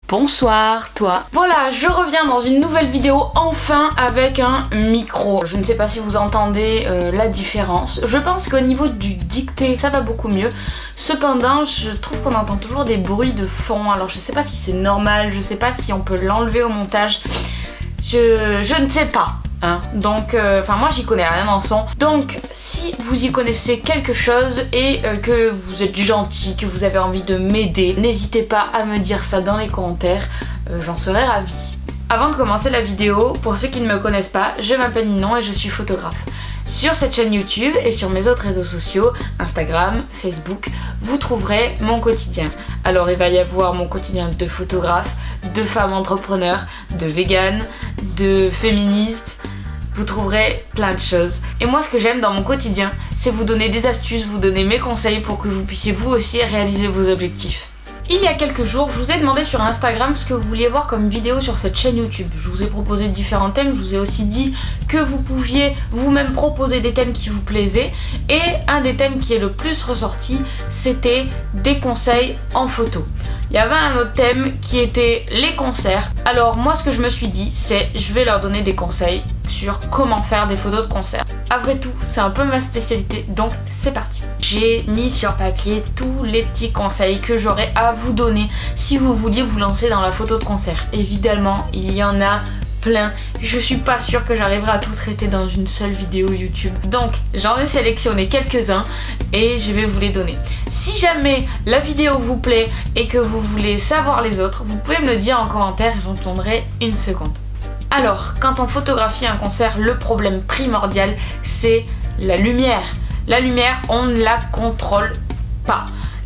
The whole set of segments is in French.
Bonsoir toi. Voilà, je reviens dans une nouvelle vidéo enfin avec un micro. Je ne sais pas si vous entendez la différence. Je pense qu'au niveau du dicté ça va beaucoup mieux. Cependant je trouve qu'on entend toujours des bruits de fond. Alors je sais pas si c'est normal, je sais pas si on peut l'enlever au montage. Je ne sais pas. Donc, moi j'y connais rien en son. Donc, si vous y connaissez quelque chose et que vous êtes gentil, que vous avez envie de m'aider, n'hésitez pas à me dire ça dans les commentaires, j'en serais ravie. Avant de commencer la vidéo, pour ceux qui ne me connaissent pas, je m'appelle Ninon et je suis photographe. Sur cette chaîne YouTube et sur mes autres réseaux sociaux, Instagram, Facebook, vous trouverez mon quotidien. Alors il va y avoir mon quotidien de photographe, de femme entrepreneur, de végane, de féministe. Vous trouverez plein de choses. Et moi ce que j'aime dans mon quotidien, c'est vous donner des astuces, vous donner mes conseils pour que vous puissiez vous aussi réaliser vos objectifs. Il y a quelques jours, je vous ai demandé sur Instagram ce que vous vouliez voir comme vidéo sur cette chaîne YouTube. Je vous ai proposé différents thèmes, je vous ai aussi dit que vous pouviez vous-même proposer des thèmes qui vous plaisaient. Et un des thèmes qui est le plus ressorti, c'était des conseils en photo. Il y avait un autre thème qui était les concerts. Alors moi ce que je me suis dit, c'est je vais leur donner des conseils sur comment faire des photos de concert. Après tout, c'est un peu ma spécialité, donc c'est parti. J'ai mis sur papier tous les petits conseils que j'aurais à vous donner si vous vouliez vous lancer dans la photo de concert. Évidemment, il y en a plein. Je suis pas sûre que j'arriverai à tout traiter dans une seule vidéo YouTube. Donc, j'en ai sélectionné quelques-uns et je vais vous les donner. Si jamais la vidéo vous plaît et que vous voulez savoir les autres, vous pouvez me le dire en commentaire et j'entendrai une seconde. Alors, quand on photographie un concert, le problème primordial, c'est la lumière. La lumière, on ne la contrôle pas.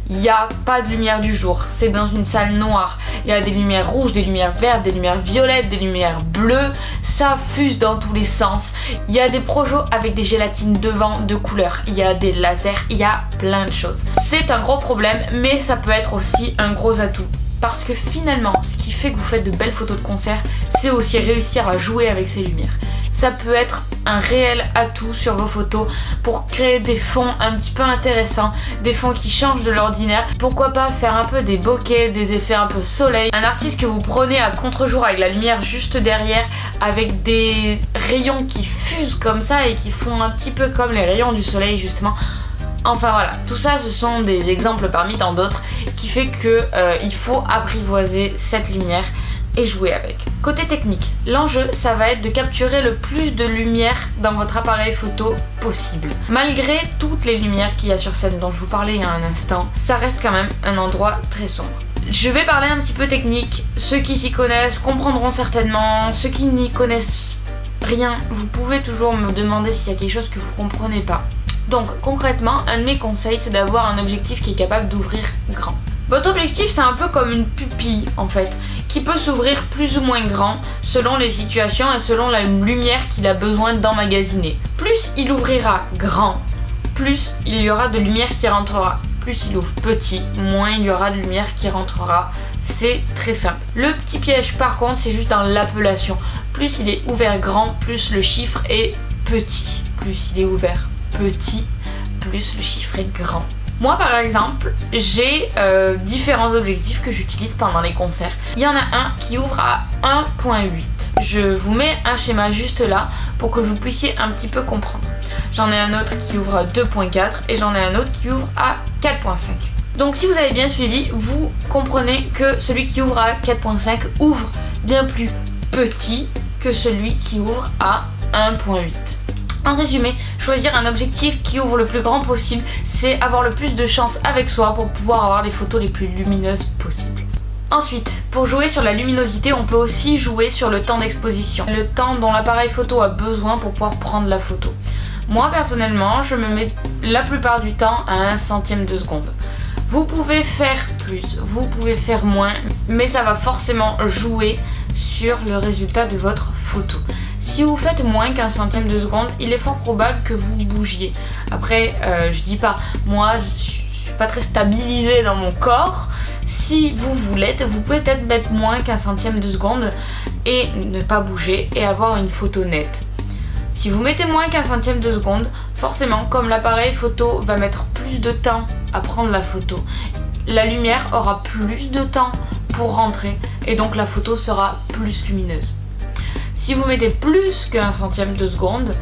Il n'y a pas de lumière du jour, c'est dans une salle noire. Il y a des lumières rouges, des lumières vertes, des lumières violettes, des lumières bleues. Ça fuse dans tous les sens. Il y a des projos avec des gélatines devant de couleurs. Il y a des lasers, il y a plein de choses. C'est un gros problème, mais ça peut être aussi un gros atout. Parce que finalement, ce qui fait que vous faites de belles photos de concert, c'est aussi réussir à jouer avec ces lumières. Ça peut être un réel atout sur vos photos pour créer des fonds un petit peu intéressants, des fonds qui changent de l'ordinaire. Pourquoi pas faire un peu des bokeh, des effets un peu soleil. Un artiste que vous prenez à contre-jour avec la lumière juste derrière, avec des rayons qui fusent comme ça et qui font un petit peu comme les rayons du soleil justement. Enfin voilà, tout ça ce sont des exemples parmi tant d'autres qui fait que il faut apprivoiser cette lumière et jouer avec. Côté technique, l'enjeu ça va être de capturer le plus de lumière dans votre appareil photo possible. Malgré toutes les lumières qu'il y a sur scène dont je vous parlais il y a un instant, ça reste quand même un endroit très sombre. Je vais parler un petit peu technique, ceux qui s'y connaissent comprendront certainement, ceux qui n'y connaissent rien, vous pouvez toujours me demander s'il y a quelque chose que vous comprenez pas. Donc concrètement, un de mes conseils c'est d'avoir un objectif qui est capable d'ouvrir grand. Votre objectif c'est un peu comme une pupille en fait, qui peut s'ouvrir plus ou moins grand selon les situations et selon la lumière qu'il a besoin d'emmagasiner. Plus il ouvrira grand, plus il y aura de lumière qui rentrera. Plus il ouvre petit, moins il y aura de lumière qui rentrera. C'est très simple. Le petit piège par contre c'est juste dans l'appellation. Plus il est ouvert grand, plus le chiffre est petit. Plus il est ouvert petit, plus le chiffre est grand. Moi par exemple, j'ai différents objectifs que j'utilise pendant les concerts. Il y en a un qui ouvre à 1.8. Je vous mets un schéma juste là pour que vous puissiez un petit peu comprendre. J'en ai un autre qui ouvre à 2.4 et j'en ai un autre qui ouvre à 4.5. Donc si vous avez bien suivi, vous comprenez que celui qui ouvre à 4.5 ouvre bien plus petit que celui qui ouvre à 1.8. En résumé, choisir un objectif qui ouvre le plus grand possible, c'est avoir le plus de chance avec soi pour pouvoir avoir les photos les plus lumineuses possibles. Ensuite, pour jouer sur la luminosité, on peut aussi jouer sur le temps d'exposition, le temps dont l'appareil photo a besoin pour pouvoir prendre la photo. Moi personnellement, je me mets la plupart du temps à 1 centième de seconde. Vous pouvez faire plus, vous pouvez faire moins, mais ça va forcément jouer sur le résultat de votre photo. Si vous faites moins qu'1 centième de seconde, il est fort probable que vous bougiez. Après, je dis pas, moi je suis pas très stabilisée dans mon corps. Si vous l'êtes, vous pouvez peut-être mettre moins qu'1 centième de seconde et ne pas bouger et avoir une photo nette. Si vous mettez moins qu'1 centième de seconde, forcément, comme l'appareil photo va mettre plus de temps à prendre la photo, la lumière aura plus de temps pour rentrer et donc la photo sera plus lumineuse. Si vous mettez plus qu'un centième de seconde,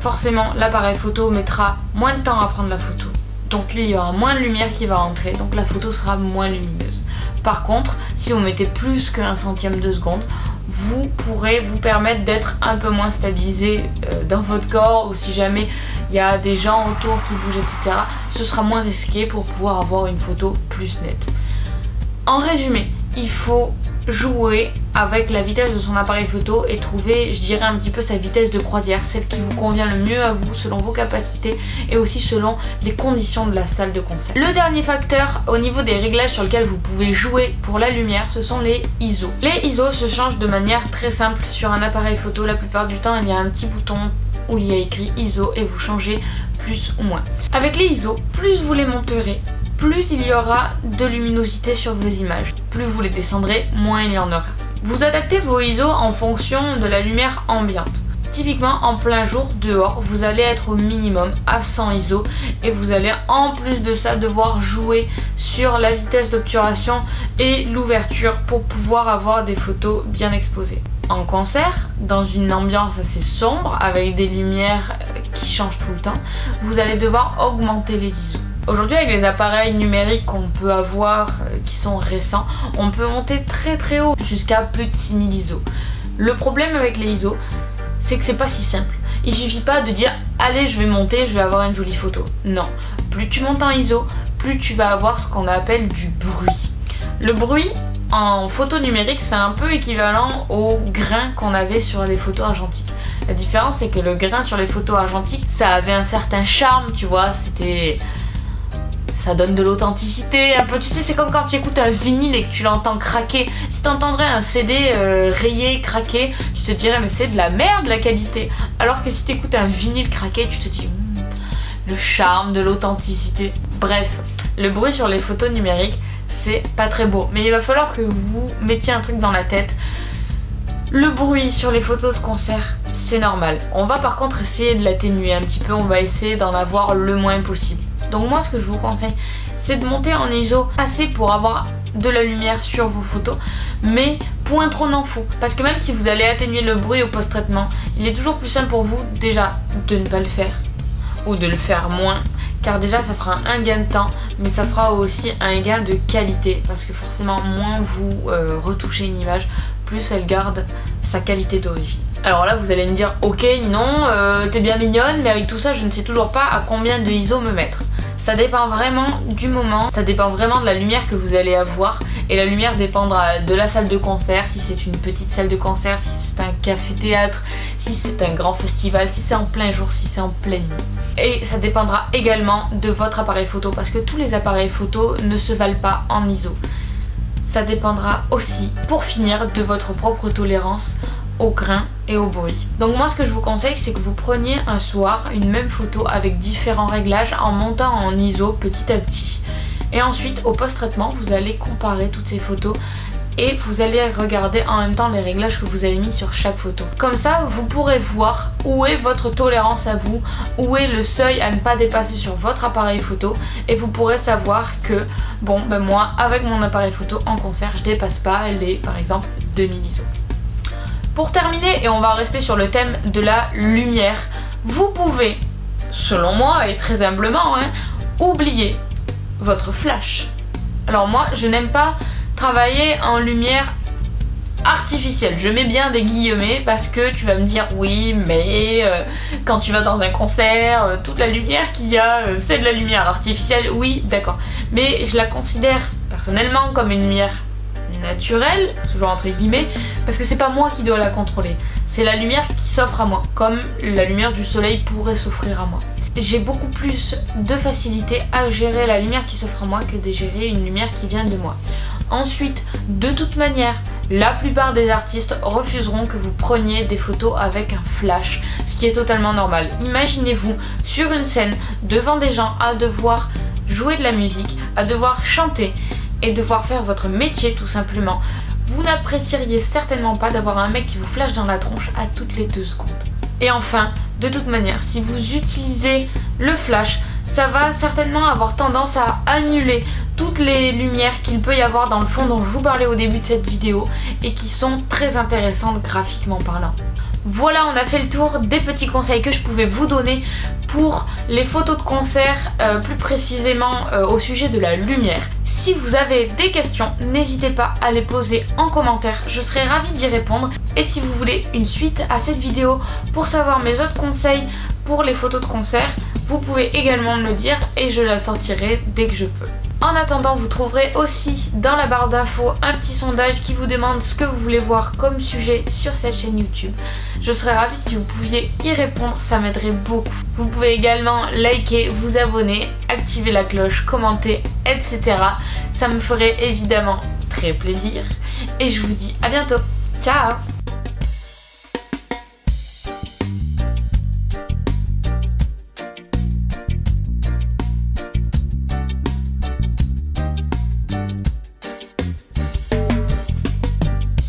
forcément l'appareil photo mettra moins de temps à prendre la photo. Donc il y aura moins de lumière qui va rentrer, donc la photo sera moins lumineuse. Par contre, si vous mettez plus qu'un centième de seconde, vous pourrez vous permettre d'être un peu moins stabilisé dans votre corps, ou si jamais il y a des gens autour qui bougent, etc. Ce sera moins risqué pour pouvoir avoir une photo plus nette. En résumé, il faut jouer avec la vitesse de son appareil photo et trouver, je dirais, un petit peu sa vitesse de croisière, celle qui vous convient le mieux à vous selon vos capacités et aussi selon les conditions de la salle de concert. Le dernier facteur au niveau des réglages sur lequel vous pouvez jouer pour la lumière, ce sont les ISO. Les ISO se changent de manière très simple sur un appareil photo. La plupart du temps, il y a un petit bouton où il y a écrit ISO et vous changez plus ou moins. Avec les ISO, plus vous les monterez, plus il y aura de luminosité sur vos images. Plus vous les descendrez, moins il y en aura. Vous adaptez vos ISO en fonction de la lumière ambiante. Typiquement en plein jour, dehors, vous allez être au minimum à 100 ISO et vous allez en plus de ça devoir jouer sur la vitesse d'obturation et l'ouverture pour pouvoir avoir des photos bien exposées. En concert, dans une ambiance assez sombre avec des lumières qui changent tout le temps, vous allez devoir augmenter les ISO. Aujourd'hui, avec les appareils numériques qu'on peut avoir, qui sont récents, on peut monter très très haut, jusqu'à plus de 6000 ISO. Le problème avec les ISO, c'est que c'est pas si simple. Il suffit pas de dire « Allez, je vais monter, je vais avoir une jolie photo ». Non, plus tu montes en ISO, plus tu vas avoir ce qu'on appelle du bruit. Le bruit, en photo numérique, c'est un peu équivalent au grain qu'on avait sur les photos argentiques. La différence, c'est que le grain sur les photos argentiques, ça avait un certain charme, tu vois, ça donne de l'authenticité, un peu, tu sais, c'est comme quand tu écoutes un vinyle et que tu l'entends craquer. Si tu entendrais un CD rayé, craqué, tu te dirais mais c'est de la merde la qualité. Alors que si tu écoutes un vinyle craqué, tu te dis le charme de l'authenticité. Bref, le bruit sur les photos numériques, c'est pas très beau. Mais il va falloir que vous mettiez un truc dans la tête. Le bruit sur les photos de concert, c'est normal. On va par contre essayer de l'atténuer un petit peu, on va essayer d'en avoir le moins possible. Donc moi ce que je vous conseille, c'est de monter en ISO assez pour avoir de la lumière sur vos photos, mais point trop n'en faut. Parce que même si vous allez atténuer le bruit au post-traitement, il est toujours plus simple pour vous déjà de ne pas le faire ou de le faire moins. Car déjà ça fera un gain de temps, mais ça fera aussi un gain de qualité. Parce que forcément moins vous retouchez une image, plus elle garde sa qualité d'origine. Alors là vous allez me dire ok Ninon, t'es bien mignonne, mais avec tout ça je ne sais toujours pas à combien de ISO me mettre. Ça dépend vraiment du moment, ça dépend vraiment de la lumière que vous allez avoir. Et la lumière dépendra de la salle de concert, si c'est une petite salle de concert, si c'est un café-théâtre, si c'est un grand festival, si c'est en plein jour, si c'est en pleine nuit. Et ça dépendra également de votre appareil photo, parce que tous les appareils photo ne se valent pas en ISO. Ça dépendra aussi, pour finir, de votre propre tolérance au grain et au bruit. Donc moi ce que je vous conseille, c'est que vous preniez un soir une même photo avec différents réglages en montant en ISO petit à petit. Et ensuite au post-traitement vous allez comparer toutes ces photos et vous allez regarder en même temps les réglages que vous avez mis sur chaque photo. Comme ça vous pourrez voir où est votre tolérance à vous, où est le seuil à ne pas dépasser sur votre appareil photo, et vous pourrez savoir que bon ben moi avec mon appareil photo en concert je dépasse pas les par exemple 2000 ISO. Pour terminer, et on va rester sur le thème de la lumière, vous pouvez, selon moi et très humblement, oublier votre flash. Alors moi, je n'aime pas travailler en lumière artificielle. Je mets bien des guillemets parce que tu vas me dire oui, mais quand tu vas dans un concert, toute la lumière qu'il y a, c'est de la lumière artificielle. Oui, d'accord. Mais je la considère personnellement comme une lumière naturelle, toujours entre guillemets, parce que c'est pas moi qui dois la contrôler, c'est la lumière qui s'offre à moi, comme la lumière du soleil pourrait s'offrir à moi. J'ai beaucoup plus de facilité à gérer la lumière qui s'offre à moi que de gérer une lumière qui vient de moi. Ensuite, de toute manière, la plupart des artistes refuseront que vous preniez des photos avec un flash, ce qui est totalement normal. Imaginez-vous sur une scène, devant des gens, à devoir jouer de la musique, à devoir chanter et devoir faire votre métier tout simplement. Vous n'apprécieriez certainement pas d'avoir un mec qui vous flash dans la tronche à toutes les 2 secondes. Et enfin, de toute manière, si vous utilisez le flash, ça va certainement avoir tendance à annuler toutes les lumières qu'il peut y avoir dans le fond dont je vous parlais au début de cette vidéo et qui sont très intéressantes graphiquement parlant. Voilà, on a fait le tour des petits conseils que je pouvais vous donner pour les photos de concert, plus précisément au sujet de la lumière. Si vous avez des questions, n'hésitez pas à les poser en commentaire, je serai ravie d'y répondre. Et si vous voulez une suite à cette vidéo pour savoir mes autres conseils pour les photos de concert, vous pouvez également me le dire et je la sortirai dès que je peux. En attendant, vous trouverez aussi dans la barre d'infos un petit sondage qui vous demande ce que vous voulez voir comme sujet sur cette chaîne YouTube. Je serais ravie si vous pouviez y répondre, ça m'aiderait beaucoup. Vous pouvez également liker, vous abonner, activer la cloche, commenter, etc. Ça me ferait évidemment très plaisir. Et je vous dis à bientôt. Ciao!